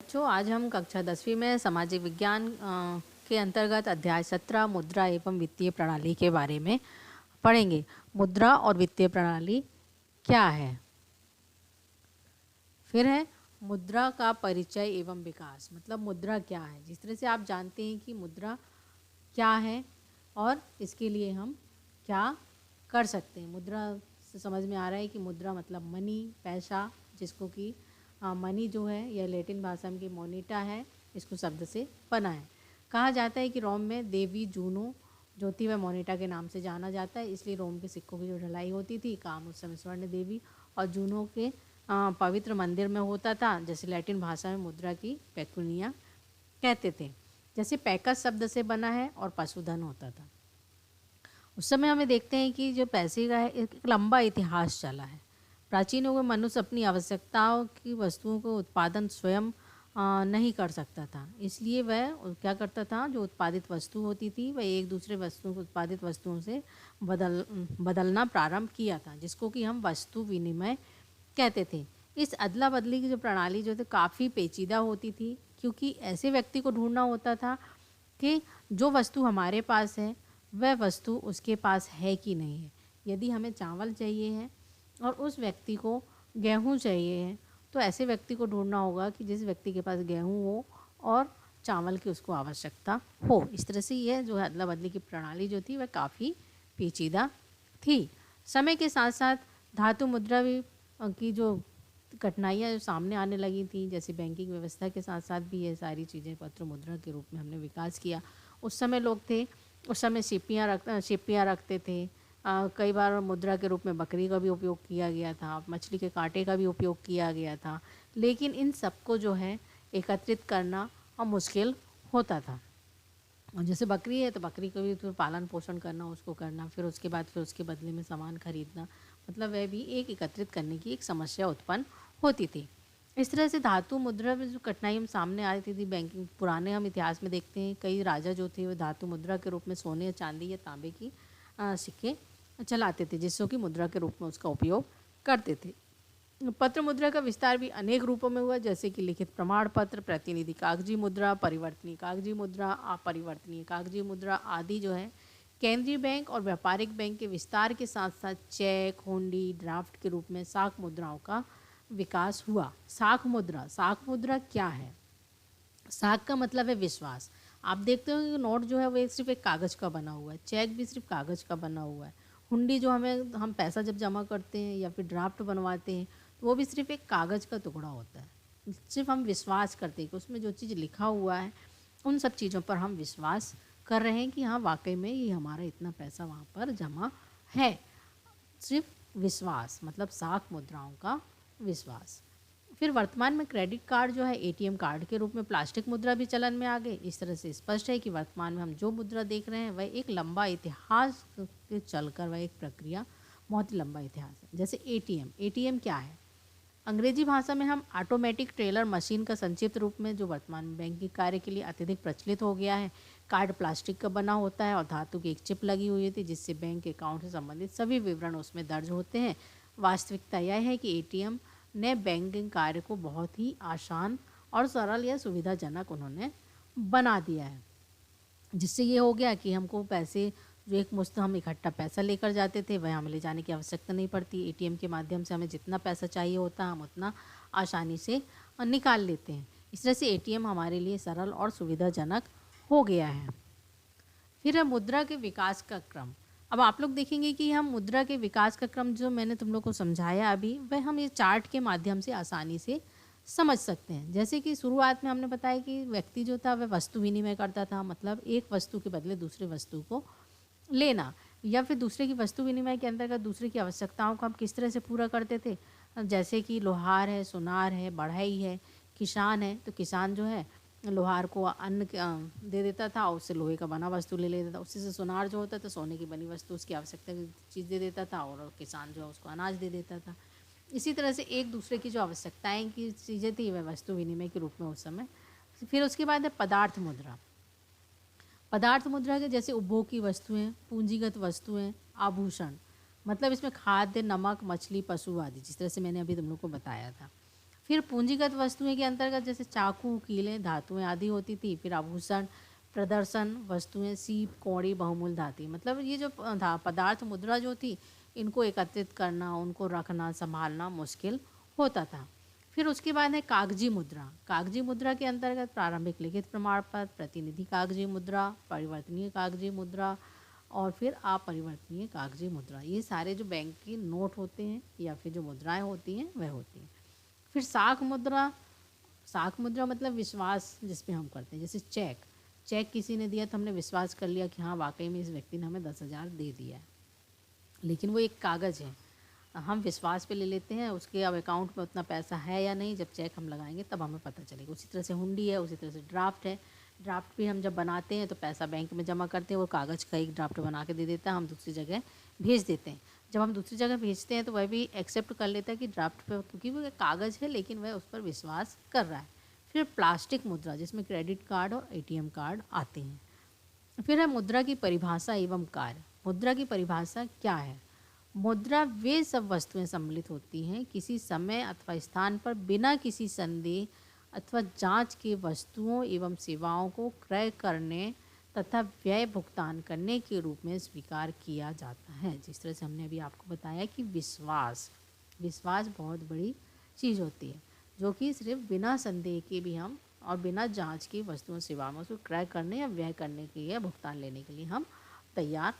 बच्चों, आज हम कक्षा 10वीं में सामाजिक विज्ञान के अंतर्गत अध्याय 17 मुद्रा एवं वित्तीय प्रणाली के बारे में पढ़ेंगे। मुद्रा और वित्तीय प्रणाली क्या है? फिर है मुद्रा का परिचय एवं विकास। मतलब मुद्रा क्या है? जिस तरह से आप जानते हैं कि मुद्रा क्या है और इसके लिए हम क्या कर सकते हैं। मुद्रा से समझ में आ रहा है कि मुद्रा मतलब मनी, पैसा, जिसको कि मनी जो है यह लैटिन भाषा में मोनिटा है, इसको शब्द से बना है। कहा जाता है कि रोम में देवी जूनो जो थी वह मोनिटा के नाम से जाना जाता है, इसलिए रोम के सिक्कों की जो ढलाई होती थी काम उस समय स्वर्ण देवी और जूनो के पवित्र मंदिर में होता था, जैसे लैटिन भाषा में मुद्रा की पेकुनिया कहते थे। जैसे पैकस शब्द से बना है और पशुधन होता था। उस समय हमें देखते हैं कि जो पैसे का है एक लंबा इतिहास चला है। प्राचीन युग में मनुष्य अपनी आवश्यकताओं की वस्तुओं को उत्पादन स्वयं नहीं कर सकता था, इसलिए वह क्या करता था, जो उत्पादित वस्तु होती थी वह एक दूसरे वस्तुओं को उत्पादित वस्तुओं से बदलना प्रारंभ किया था, जिसको कि हम वस्तु विनिमय कहते थे। इस अदला बदली की जो प्रणाली जो थी काफ़ी पेचीदा होती थी, क्योंकि ऐसे व्यक्ति को ढूंढना होता था कि जो वस्तु हमारे पास है वह वस्तु उसके पास है कि नहीं है। यदि हमें चावल चाहिए है और उस व्यक्ति को गेहूँ चाहिए है, तो ऐसे व्यक्ति को ढूंढना होगा कि जिस व्यक्ति के पास गेहूँ हो और चावल की उसको आवश्यकता हो। इस तरह से यह जो है अदला बदली की प्रणाली जो थी वह काफ़ी पेचीदा थी। समय के साथ साथ धातु मुद्रा भी की जो कठिनाइयाँ जो सामने आने लगी थी, जैसे बैंकिंग व्यवस्था के साथ साथ भी ये सारी चीज़ें पत्र मुद्रा के रूप में हमने विकास किया। उस समय लोग थे, उस समय सिप्पियाँ रखते थे। कई बार मुद्रा के रूप में बकरी का भी उपयोग किया गया था, मछली के कांटे का भी उपयोग किया गया था, लेकिन इन सबको जो है एकत्रित करना मुश्किल होता था। और जैसे बकरी है तो बकरी को भी तो पालन पोषण करना, उसको करना, फिर उसके बाद फिर उसके बदले में सामान खरीदना, मतलब वह भी एक एकत्रित करने की एक समस्या उत्पन्न होती थी। इस तरह से धातु मुद्रा में जो कठिनाई हम सामने आ रही थी बैंकिंग, पुराने हम इतिहास में देखते हैं कई राजा जो थे वो धातु मुद्रा के रूप में सोने या चांदी या तांबे की सिक्के चलाते थे, जिससे कि मुद्रा के रूप में उसका उपयोग करते थे। पत्र मुद्रा का विस्तार भी अनेक रूपों में हुआ, जैसे कि लिखित प्रमाण पत्र, प्रतिनिधि कागजी मुद्रा, परिवर्तनीय कागजी मुद्रा, अपरिवर्तनीय कागजी मुद्रा आदि जो है केंद्रीय बैंक और व्यापारिक बैंक के विस्तार के साथ साथ चेक, हुंडी, ड्राफ्ट के रूप में साख मुद्राओं का विकास हुआ। साख मुद्रा क्या है? साख का मतलब है विश्वास। आप देखते हो कि नोट जो है वो सिर्फ एक कागज़ का बना हुआ है, चेक भी सिर्फ कागज़ का बना हुआ है, हुंडी जो हम पैसा जब जमा करते हैं या फिर ड्राफ्ट बनवाते हैं तो वो भी सिर्फ एक कागज़ का टुकड़ा होता है। सिर्फ हम विश्वास करते हैं कि उसमें जो चीज़ लिखा हुआ है उन सब चीज़ों पर हम विश्वास कर रहे हैं कि हाँ वाकई में ये हमारा इतना पैसा वहाँ पर जमा है। सिर्फ विश्वास, मतलब साख मुद्राओं का विश्वास। फिर वर्तमान में क्रेडिट कार्ड जो है एटीएम कार्ड के रूप में प्लास्टिक मुद्रा भी चलन में आ गई। इस तरह से स्पष्ट है कि वर्तमान में हम जो मुद्रा देख रहे हैं वह एक लंबा इतिहास के चलकर वह एक प्रक्रिया बहुत ही लंबा इतिहास है। जैसे एटीएम क्या है? अंग्रेजी भाषा में हम ऑटोमेटिक टेलर मशीन का संक्षिप्त रूप में, जो वर्तमान में बैंकिंग कार्य के लिए अत्यधिक प्रचलित हो गया है। कार्ड प्लास्टिक का बना होता है और धातु की एक चिप लगी हुई थी, जिससे बैंक अकाउंट से संबंधित सभी विवरण उसमें दर्ज होते हैं। वास्तविकता यह है कि एटीएम ने बैंकिंग कार्य को बहुत ही आसान और सरल या सुविधाजनक उन्होंने बना दिया है, जिससे ये हो गया कि हमको पैसे जो एक मुश्त हम इकट्ठा पैसा लेकर जाते थे वह हमें ले जाने की आवश्यकता नहीं पड़ती। एटीएम के माध्यम से हमें जितना पैसा चाहिए होता है हम उतना आसानी से निकाल लेते हैं। इस तरह से एटीएम हमारे लिए सरल और सुविधाजनक हो गया है। फिर है मुद्रा के विकास का क्रम। अब आप लोग देखेंगे कि हम मुद्रा के विकास का क्रम जो मैंने तुम लोग को समझाया अभी, वह हम ये चार्ट के माध्यम से आसानी से समझ सकते हैं। जैसे कि शुरुआत में हमने बताया कि व्यक्ति जो था वह वस्तु विनिमय करता था, मतलब एक वस्तु के बदले दूसरे वस्तु को लेना, या फिर दूसरे की वस्तु विनिमय के अंतर्गत दूसरे की आवश्यकताओं को हम किस तरह से पूरा करते थे। जैसे कि लोहार है, सुनार है, बढ़ई है, किसान है, तो किसान जो है लोहार को अन्न दे देता था और उससे लोहे का बना वस्तु ले लेता था। उसी से सुनार जो होता था सोने की बनी वस्तु उसकी आवश्यकता की चीज़ दे देता था और किसान जो है उसको अनाज दे देता था। इसी तरह से एक दूसरे की जो आवश्यकताएं की चीज़ें थी वह वस्तु विनिमय के रूप में उस समय। फिर उसके बाद है पदार्थ मुद्रा। पदार्थ मुद्रा के जैसे उपभोग की वस्तुएं, पूंजीगत वस्तुएं, आभूषण, मतलब इसमें खाद्य, नमक, मछली, पशु आदि, जिस तरह से मैंने अभी तुम लोग को बताया था। फिर पूंजीगत वस्तुएं के अंतर्गत जैसे चाकू, कीलें, धातुएं आदि होती थी। फिर आभूषण, प्रदर्शन वस्तुएं, सीप, कौड़ी, बहुमूल्य धातु। मतलब ये जो पदार्थ मुद्रा जो थी, इनको एकत्रित करना, उनको रखना, संभालना मुश्किल होता था। फिर उसके बाद है कागजी मुद्रा। कागजी मुद्रा के अंतर्गत प्रारंभिक लिखित प्रमाण पत्र, प्रतिनिधि कागजी मुद्रा, परिवर्तनीय कागजी मुद्रा और फिर अपरिवर्तनीय कागजी मुद्रा। ये सारे जो बैंक के नोट होते हैं या फिर जो मुद्राएं होती हैं वह होती हैं। फिर साख मुद्रा। साख मुद्रा मतलब विश्वास जिसपे हम करते हैं, जैसे चेक। चेक किसी ने दिया तो हमने विश्वास कर लिया कि हाँ वाकई में इस व्यक्ति ने हमें 10,000 दे दिया है, लेकिन वो एक कागज़ है, हम विश्वास पे ले लेते हैं। उसके अब अकाउंट में उतना पैसा है या नहीं, जब चेक हम लगाएंगे तब हमें पता चलेगा। उसी तरह से हुंडी है, उसी तरह से ड्राफ्ट है। ड्राफ्ट भी हम जब बनाते हैं तो पैसा बैंक में जमा करते हैं, वो कागज़ का एक ड्राफ्ट बना के दे देता है, हम दूसरी जगह भेज देते हैं। जब हम दूसरी जगह भेजते हैं तो वह भी एक्सेप्ट कर लेता है कि ड्राफ्ट पे, क्योंकि वो कागज़ है लेकिन वह उस पर विश्वास कर रहा है। फिर प्लास्टिक मुद्रा, जिसमें क्रेडिट कार्ड और ATM कार्ड आते हैं। फिर है मुद्रा की परिभाषा एवं कार्य। मुद्रा की परिभाषा क्या है? मुद्रा वे सब वस्तुएं सम्मिलित होती हैं किसी समय अथवा स्थान पर बिना किसी संदेह अथवा जांच के वस्तुओं एवं सेवाओं को क्रय करने तथा व्यय भुगतान करने के रूप में स्वीकार किया जाता है। जिस तरह से हमने अभी आपको बताया कि विश्वास बहुत बड़ी चीज़ होती है, जो कि सिर्फ बिना संदेह के भी हम और बिना जांच के वस्तुओं सेवाओं में उसको क्रय करने या व्यय करने के लिए, भुगतान लेने के लिए हम तैयार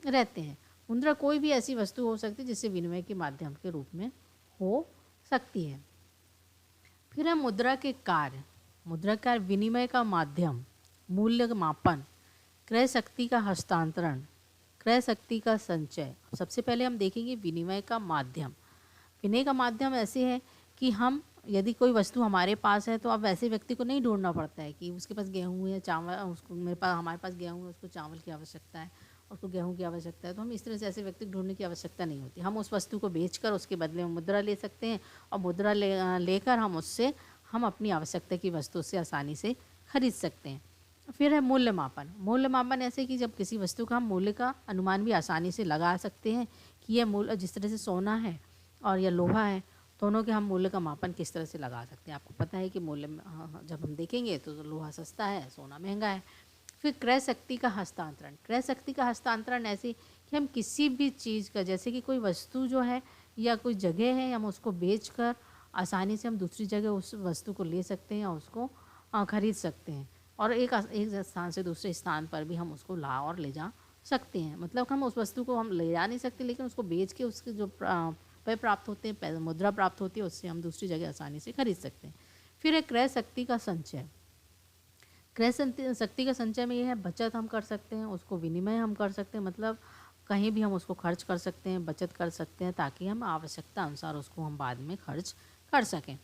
रहते हैं। मुद्रा कोई भी ऐसी वस्तु हो सकती है जिससे विनिमय के माध्यम के रूप में हो सकती है। फिर है मुद्रा के कार्य। मुद्रा का विनिमय का माध्यम, मूल्य मापन, क्रय शक्ति का हस्तांतरण, क्रय शक्ति का संचय। सबसे पहले हम देखेंगे विनिमय का माध्यम। विनिमय का माध्यम ऐसे है कि हम यदि कोई वस्तु हमारे पास है तो अब ऐसे व्यक्ति को नहीं ढूंढना पड़ता है कि उसके पास गेहूँ है, चावल, उसको हमारे पास गेहूँ है, उसको चावल की आवश्यकता है, उसको गेहूं की आवश्यकता है, तो हम इस तरह से ऐसे व्यक्ति को ढूंढने की आवश्यकता नहीं होती। हम उस वस्तु को बेचकर उसके बदले में मुद्रा ले सकते हैं और मुद्रा लेकर हम उससे हम अपनी आवश्यकता की वस्तु से आसानी से खरीद सकते हैं। फिर है मूल्य मापन। मूल्य मापन ऐसे कि जब किसी वस्तु का हम मूल्य का अनुमान भी आसानी से लगा सकते हैं कि यह मूल्य, जिस तरह से सोना है और यह लोहा है, दोनों के हम मूल्य का मापन किस तरह से लगा सकते हैं। आपको पता है कि मूल्य जब हम देखेंगे तो लोहा सस्ता है, सोना महंगा है। फिर क्रय शक्ति का हस्तांतरण। क्रय शक्ति का हस्तांतरण ऐसे कि हम किसी भी चीज़ का, जैसे कि कोई वस्तु जो है या कोई जगह है, हम उसको बेचकर आसानी से हम दूसरी जगह उस वस्तु को ले सकते हैं या उसको खरीद सकते हैं, और एक स्थान से दूसरे स्थान पर भी हम उसको ला और ले जा सकते हैं। मतलब हम उस वस्तु को हम ले जा नहीं सकते, लेकिन उसको बेच के उसके जो पैसे प्राप्त होते हैं, मुद्रा प्राप्त होती है, उससे हम दूसरी जगह आसानी से खरीद सकते हैं। फिर है क्रय शक्ति का संचय। क्रय शक्ति का संचय में यह है, बचत हम कर सकते हैं, उसको विनिमय हम कर सकते हैं, मतलब कहीं भी हम उसको खर्च कर सकते हैं, बचत कर सकते हैं, ताकि हम आवश्यकता अनुसार उसको हम बाद में खर्च कर सकें।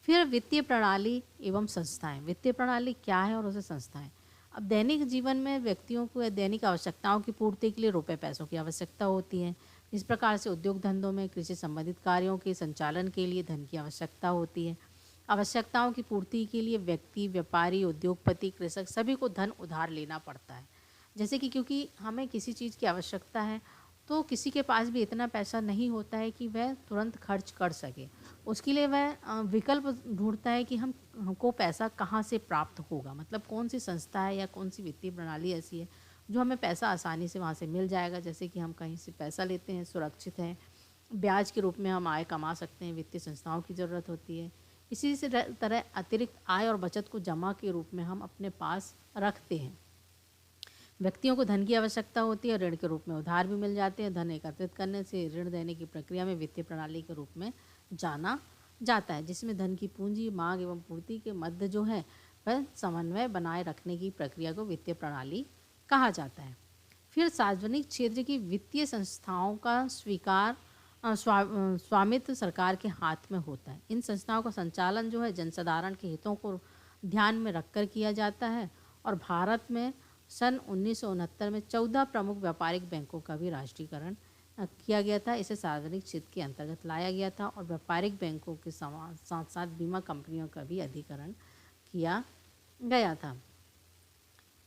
फिर वित्तीय प्रणाली एवं संस्थाएं। वित्तीय प्रणाली क्या है और उसे संस्थाएं। अब दैनिक जीवन में व्यक्तियों को दैनिक आवश्यकताओं की पूर्ति के लिए रुपए पैसों की आवश्यकता होती है। इस प्रकार से उद्योग धंधों में कृषि संबंधित कार्यों के संचालन के लिए धन की आवश्यकता होती है। आवश्यकताओं की पूर्ति के लिए व्यक्ति, व्यापारी, उद्योगपति, कृषक सभी को धन उधार लेना पड़ता है। जैसे कि क्योंकि हमें किसी चीज़ की आवश्यकता है तो किसी के पास भी इतना पैसा नहीं होता है कि वह तुरंत खर्च कर सके। उसके लिए वह विकल्प ढूंढता है कि हमको पैसा कहाँ से प्राप्त होगा, मतलब कौन सी संस्था है या कौन सी वित्तीय प्रणाली ऐसी है जो हमें पैसा आसानी से वहाँ से मिल जाएगा। जैसे कि हम कहीं से पैसा लेते हैं, सुरक्षित है, ब्याज के रूप में हम आय कमा सकते हैं, वित्तीय संस्थाओं की ज़रूरत होती है। इसी से तरह अतिरिक्त आय और बचत को जमा के रूप में हम अपने पास रखते हैं। व्यक्तियों को धन की आवश्यकता होती है, ऋण के रूप में उधार भी मिल जाते हैं। धन एकत्रित करने से ऋण देने की प्रक्रिया में वित्तीय प्रणाली के रूप में जाना जाता है, जिसमें धन की पूंजी, मांग एवं पूर्ति के मध्य जो है वह समन्वय बनाए रखने की प्रक्रिया को वित्तीय प्रणाली कहा जाता है। फिर सार्वजनिक क्षेत्र की वित्तीय संस्थाओं का स्वामित्व सरकार के हाथ में होता है। इन संस्थाओं का संचालन जो है जनसाधारण के हितों को ध्यान में रखकर किया जाता है। और भारत में सन 1969 में 14 प्रमुख व्यापारिक बैंकों का भी राष्ट्रीयकरण किया गया था। इसे सार्वजनिक क्षेत्र के अंतर्गत लाया गया था और व्यापारिक बैंकों के साथ साथ बीमा कंपनियों का भी अधिकरण किया गया था।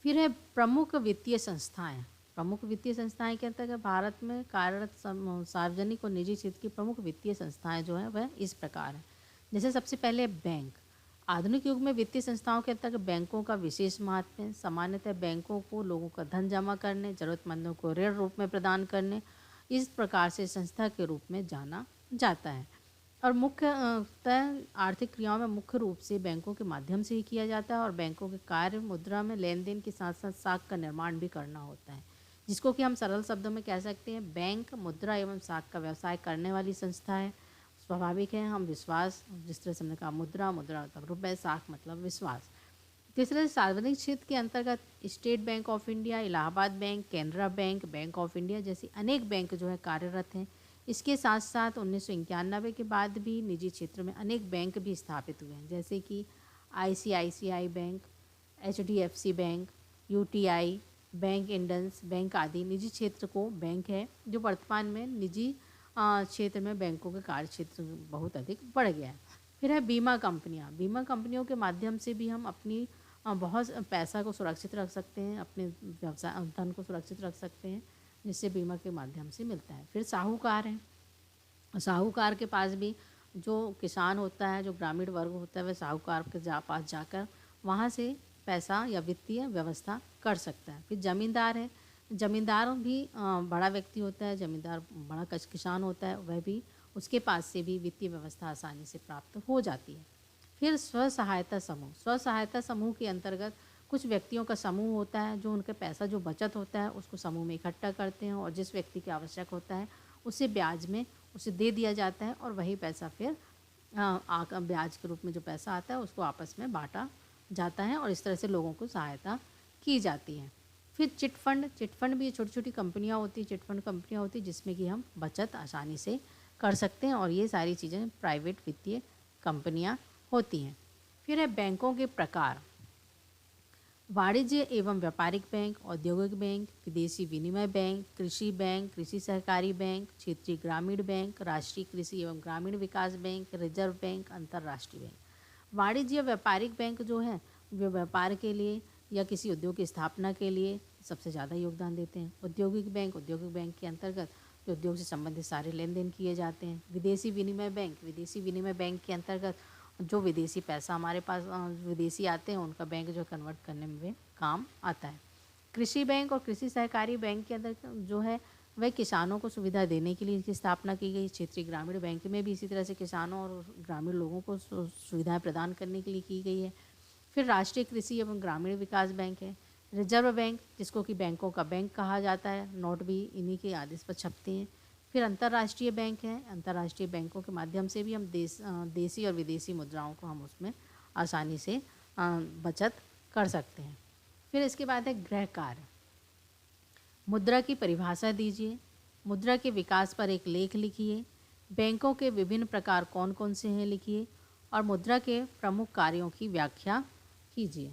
फिर है प्रमुख वित्तीय संस्थाएं। प्रमुख वित्तीय संस्थाएं के अंतर्गत भारत में कार्यरत सार्वजनिक और निजी क्षेत्र की प्रमुख वित्तीय संस्थाएं जो हैं वह इस प्रकार हैं, जैसे सबसे पहले बैंक। आधुनिक युग में वित्तीय संस्थाओं के अंतर्गत बैंकों का विशेष महत्व है। सामान्यतः बैंकों को लोगों का धन जमा करने, जरूरतमंदों को ऋण रूप में प्रदान करने, इस प्रकार से संस्था के रूप में जाना जाता है। और मुख्यतः आर्थिक क्रियाओं में मुख्य रूप से बैंकों के माध्यम से ही किया जाता है। और बैंकों के कार्य मुद्रा में लेन देन के साथ साथ साख का निर्माण भी करना होता है, जिसको कि हम सरल शब्दों में कह सकते हैं बैंक मुद्रा एवं साख का व्यवसाय करने वाली संस्था है। स्वाभाविक है हम विश्वास, जिस तरह से हमने कहा मुद्रा, मुद्रा मतलब रुपये, साख मतलब विश्वास। तीसरे, सार्वजनिक क्षेत्र के अंतर्गत state bank of India, Allahabad bank, Canara bank, bank of India जैसी अनेक बैंक जो है कार्यरत हैं। इसके साथ साथ 1991 के बाद भी निजी क्षेत्र में अनेक बैंक भी स्थापित हुए हैं, जैसे कि ICICI bank, HDFC bank, UTI bank, Indus bank आदि निजी क्षेत्र को बैंक है, जो वर्तमान में निजी क्षेत्र में बैंकों के कार्य क्षेत्र बहुत अधिक बढ़ गया है। फिर है बीमा कंपनियां। बीमा कंपनियों के माध्यम से भी हम अपनी बहुत पैसा को सुरक्षित रख सकते हैं, अपने व्यवसाय धन को सुरक्षित रख सकते हैं, जिससे बीमा के माध्यम से मिलता है। फिर साहूकार हैं। साहूकार के पास भी जो किसान होता है, जो ग्रामीण वर्ग होता है, वह साहूकार के पास जाकर वहाँ से पैसा या वित्तीय व्यवस्था कर सकता है। फिर जमींदार है। जमींदार भी बड़ा व्यक्ति होता है, जमींदार बड़ा किसान होता है, वह भी उसके पास से भी वित्तीय व्यवस्था आसानी से प्राप्त हो जाती है। फिर स्व सहायता समूह। स्व सहायता समूह के अंतर्गत कुछ व्यक्तियों का समूह होता है, जो उनके पैसा जो बचत होता है उसको समूह में इकट्ठा करते हैं, और जिस व्यक्ति की आवश्यक होता है उसे ब्याज में उसे दे दिया जाता है, और वही पैसा फिर ब्याज के रूप में जो पैसा आता है उसको आपस में बांटा जाता है, और इस तरह से लोगों को सहायता की जाती है। फिर चिट फंड। चिट फंड भी छोटी छोटी कंपनियां होती, चिट फंड कंपनियां होती जिसमें कि हम बचत आसानी से कर सकते हैं, और ये सारी चीज़ें प्राइवेट वित्तीय कंपनियां होती हैं। फिर है बैंकों के प्रकार। वाणिज्य एवं व्यापारिक बैंक, औद्योगिक बैंक, विदेशी विनिमय बैंक, कृषि बैंक, कृषि सहकारी बैंक, क्षेत्रीय ग्रामीण बैंक, राष्ट्रीय कृषि एवं ग्रामीण विकास बैंक, रिजर्व बैंक, अंतर्राष्ट्रीय बैंक। वाणिज्य व्यापारिक बैंक जो है वे व्यापार के लिए या किसी उद्योग की स्थापना के लिए सबसे ज़्यादा योगदान देते हैं। औद्योगिक बैंक के अंतर्गत जो उद्योग से संबंधित सारे लेन देन किए जाते हैं। विदेशी विनिमय बैंक के अंतर्गत जो विदेशी पैसा हमारे पास विदेशी आते हैं उनका बैंक जो कन्वर्ट करने में काम आता है। कृषि बैंक और कृषि सहकारी बैंक के अंदर जो है वह किसानों को सुविधा देने के लिए इनकी स्थापना की गई। क्षेत्रीय ग्रामीण बैंक में भी इसी तरह से किसानों और ग्रामीण लोगों को सुविधाएं प्रदान करने के लिए की गई है। फिर राष्ट्रीय कृषि एवं ग्रामीण विकास बैंक है। रिजर्व बैंक, जिसको कि बैंकों का बैंक कहा जाता है, नोट भी इन्हीं के आदेश पर छपते हैं। फिर अंतर्राष्ट्रीय बैंक है। अंतर्राष्ट्रीय बैंकों के माध्यम से भी हम देसी और विदेशी मुद्राओं को हम उसमें आसानी से बचत कर सकते हैं। फिर इसके बाद है गृह कार्य। मुद्रा की परिभाषा दीजिए। मुद्रा के विकास पर एक लेख लिखिए। बैंकों के विभिन्न प्रकार कौन कौन से हैं लिखिए। और मुद्रा के प्रमुख कार्यों की व्याख्या कीजिए।